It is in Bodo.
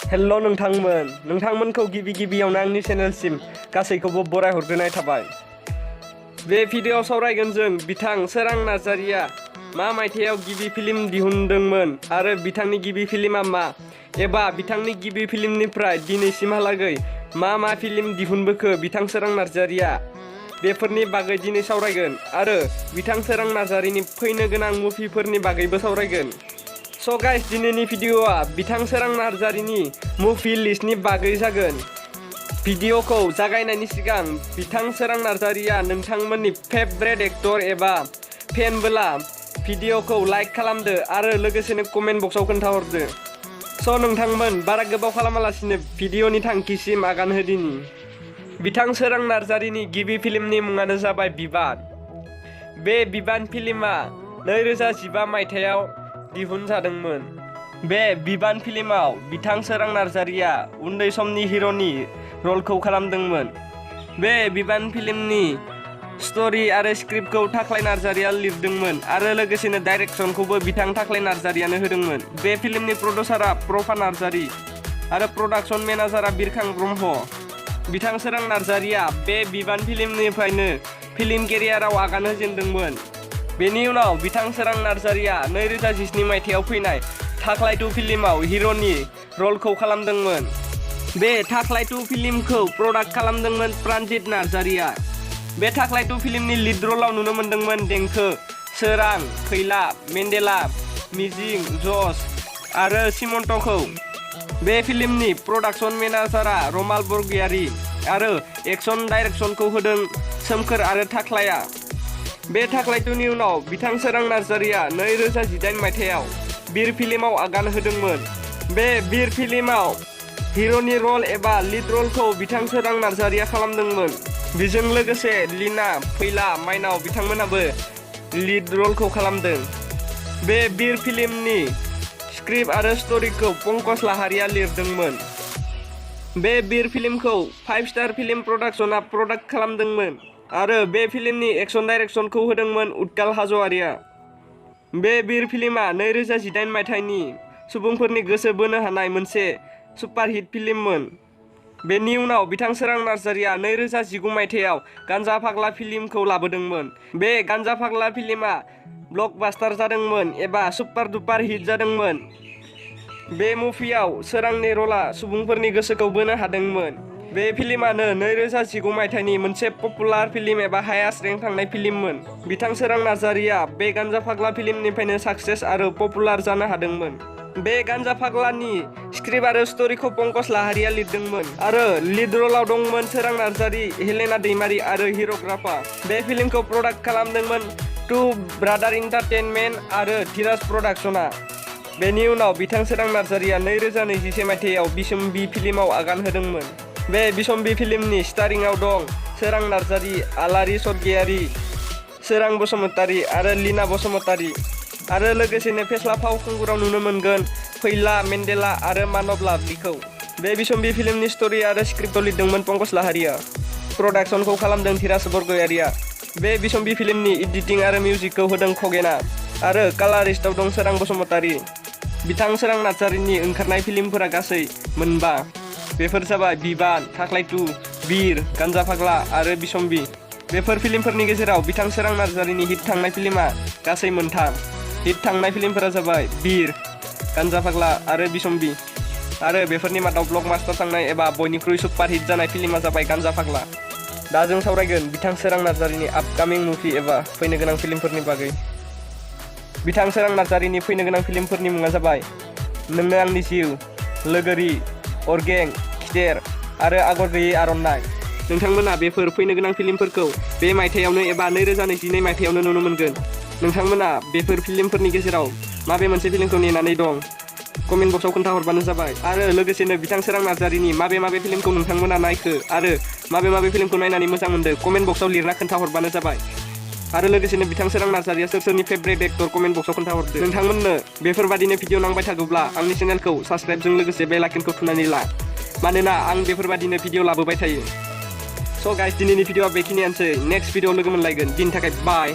हेल' नोंथांमोनखौ गिबियावनो आंनि चेनेलसिम गासैखौबो बराय हरग्रोनाय थाबाय। बे भिडिअ'आव सावरायगोन जों बिथां सोरां नार्जारिया मा मायथाइयाव गिबि फिल्म दिहुनदोंमोन आरो बिथांनि गिबि फिल्मआ मा, एबा बिथांनि गिबि फिल्मनिफ्राय दिनैसिमहालागै मा फिल्म दिहुनबोखो बिथां सोरां नार्जारिया, बेफोरनि बागै दिनै सावरायगोन आरो बिथां सोरां नार्जारिनि फैनो गोनां मुभिफोरनि बागैबो सावरायगोन। स' गाइस, दिनैनि भिडिअ'आ बिथां सोरां नार्जारिनि मुभि लिस्टनि बागै जागोन। भिडिअ'खौ जागायनायनि सिगां बिथां सोरां नार्जारिया नोंथांमोननि फेभरेट एक्टर एबा फेनबोला भिडिअ'खौ लाइक खालामदो आरो लोगोसेनो कमेन्ट बक्सआव खोन्थाहरदो। स' नोंथांमोन बारा गोबाव खालामालासिनो भिडिअ'नि थांखिसिम आगान होदिनि। बिथां सोरां नार्जारिनि गिबि फिल्मनि मुङानो जाबाय बिबान। बे बिबान फिल्मआ 2015 मायथाइयाव दिहुनजादोंमोन। बे बिबान फिल्माव बिथां सोरां नार्जारिया उन्दै समनि हिर'नि रलखौ खालामदोंमोन। बे बिबान फिल्मनि स्ट'रि आरो स्क्रिप्टखौ थाख्लाय नार्जारिया लिरदोंमोन आरो लोगोसेनो डाइरेक्सनखौबो बिथां थाख्लाय नार्जारियानो होदोंमोन। बे फिल्मनि प्रडिउसारआ प्रफा नार्जारि आरो प्रडाक्सन मेनेजारआ बिरखां ब्रह्म। बिथां सोरां नार्जारिया बे बिबान फिल्मनिफ्रायनो फिल्म केरियाराव आगान होजेनदोंमोन। बेनि उनाव बिथां सोरां नार्जारिया 2017 मायथाइयाव फैनाय थाख्लाय 2 फिल्मआव हिर'नि रलखौ खालामदोंमोन। बे थाख्लाय 2 फिल्मखौ प्रडाक्ट खालामदोंमोन प्राणजित नार्जारिया। बे थाख्लाय 2 फिल्मनि लिड रलाव नुनो मोनदोंमोन देंखो सोरां, फैला, मेन्डेला, मिजिं, जस आरो सिमन्तखौ। बे फिल्मनि प्रडाक्सन मेनेजारआ रमाल बरगयारी आरो एक्सन डाइरेक्सनखौ होदों सोमखोर आरो थाख्लाया। बे थाख्लाय 2 नि उनाव बिथां सोरां नार्जारिया 2018 मायथाइयाव बिर फिल्मआव आगान होदोंमोन। बे बिर फिल्मआव हिर'नि रल एबा लिड रलखौ बिथां सोरां नार्जारिया खालामदोंमोन। बेजों लोगोसे लीना, फैला, माइनाव बिथांमोनाबो लिड रलखौ खालामदों। बे बिर फिल्मनि स्क्रिप्ट आरो स्ट'रिखौ पंकज लाहारीया लिरदोंमोन। बे बिर फिल्मखौ 5 स्टार फिल्म प्रडाक्शनआ प्रडाक्ट खालामदोंमोन आरो बे फिल्मनि एक्सन डाइरेक्सनखौ होदोंमोन उत्काल हाज'वारिया। बे बिर फिल्मआ 2018 मायथाइनि सुबुंफोरनि गोसो बोनो हानाय मोनसे सुपारहिट फिल्ममोन। बेनि उनाव बिथां सोरां नार्जारिया 2019 मायथाइयाव गान्जा फाग्ला फिल्मखौ लाबोदोंमोन। बे गान्जा फाग्ला फिल्मआ ब्लकबास्टार जादोंमोन एबा सुपार डुपार हिट जादोंमोन। बे मुभियाव सोरांनि रलआ सुबुंफोरनि गोसोखौ बोनो हादोंमोन। बे फिल्मानो 2019 मायथाइनि मोनसे पपुलार फिल्म एबा हाइएस्ट रेंक थांनाय फिल्ममोन। बिथां सोरां नार्जारिया बे गान्जा फाग्ला फिल्मनिफ्रायनो साक्सेस आरो पपुलार जानो हादोंमोन। बे गान्जा फाग्लानि स्क्रिप्ट आरो स्ट'रिखौ पंकज लाहारीया लिरदोंमोन आरो लिड रलाव दंमोन सोरां नार्जारि, हेलेना दैमारि आरो हिर'ग्राफा। बे फिल्मखौ प्रडाक्ट खालामदोंमोन टु ब्रादार एन्टारटेनमेन्ट आरो धीराज प्रडाक्शनआ। बेनि उनाव बिथां सोरां नार्जारिया 2021 मायथाइयाव बिसम्बि फिल्मआव आगान होदोंमोन। बे बिसम्बि फिल्मनि स्टारिंआव दं सोरां नार्जारि, आलारि सर्गियारि, सोरां बसुमतारी आरो लीना बसुमतारी आरो लोगोसेनो फेस्ला फावखुंगुराव नुनो मोनगोन फैला, मेन्डेला आरो मानब लाभलीखौ। बे बिसम्बि फिल्मनि स्ट'रि आरो स्क्रिप्टखौ लिरदोंमन पंकज लाहारीया। प्रडाक्शनखौ खालामदों धीराज बरगयारिया। बे बिसम्बि फिल्मनि एडिटिं आरो मिउजिकखौ होदों खगेना आरो कालारिस्टआव दं सोरां बसुमतारी। बिथां सोरां नार्जारिनि ओंखारनाय फिल्मफोरा गासै 4। बेफोर जाबाय बिबान, थाख्लाय 2, बिर, गान्जा फाग्ला आरो बिसम्बि। बेफोर फिल्मफोरनि गेजेराव बिथां सोरां नार्जारिनि हिट थांनाय फिल्मआ गासै 3। हिट थांनाय फिल्मफोरा जाबाय बिर, गान्जा फाग्ला आरो बिसम्बि। आरो बेफोरनि मादाव ब्लकबास्टार थांनाय एबा बयनिख्रुइ सुपार हिट जानाय फिल्मआ जाबाय गान्जा फाग्ला। दा जों सावरायगोन बिथां सोरां नार्जारिनि आपकामिं मुभि एबा फैनो गोनां फिल्मफोरनि बागै। बिथां सोरां नार्जारिनि फैनो गोनां फिल्मफोरनि मुङा जाबाय नोंनो आंनि जिउ, लोगोरि, अरगें, खिथेर आरो आगर गैयै आर'नाइ। नोंथांमोना बेफोर फैनो गोनां फिल्मफोरखौ बे मायथाइयावनो एबा 2022 मायथाइयावनो नुनो मोनगोन। नोंथांमोना बेफोर फिल्मफोरनि गेजेराव माबे मोनसे फिल्मखौ नेनानै दं कमेन्ट बक्सआव खोन्थाहरबानो जाबाय। आरो लोगोसेनो बिथां सोरां नार्जारिनि माबे फिल्मखौ नोंथांमोना नायखो आरो माबे फिल्मखौ नायनानै मोजां मोनदों कमेन्ट बक्सआव लिरना खोन्थाहरबानो जाबाय। आरो लोगोसेनो बिथां सोरां नार्जारिया सोरनि फेभरेट एक्टर कमेन्ट बक्सआव खोन्थाहरदो। नोंथांमोननो बेफोरबादिनो भिडिअ नांबाय थागौब्ला आंनि चेनेलखौ साबस्क्राइबजों लोगोसे बेल आइकनखौ थुनानै ला, मानोना आं बेफोरबादिनो भिडिअ लाबोबाय थायो। स' गाइस, दिनैनि भिडिअआ बेखिनियानोसै। नेक्स्ट भिडिअ लोगो मोनलायगोन। दिनैनि थाखाय बाय।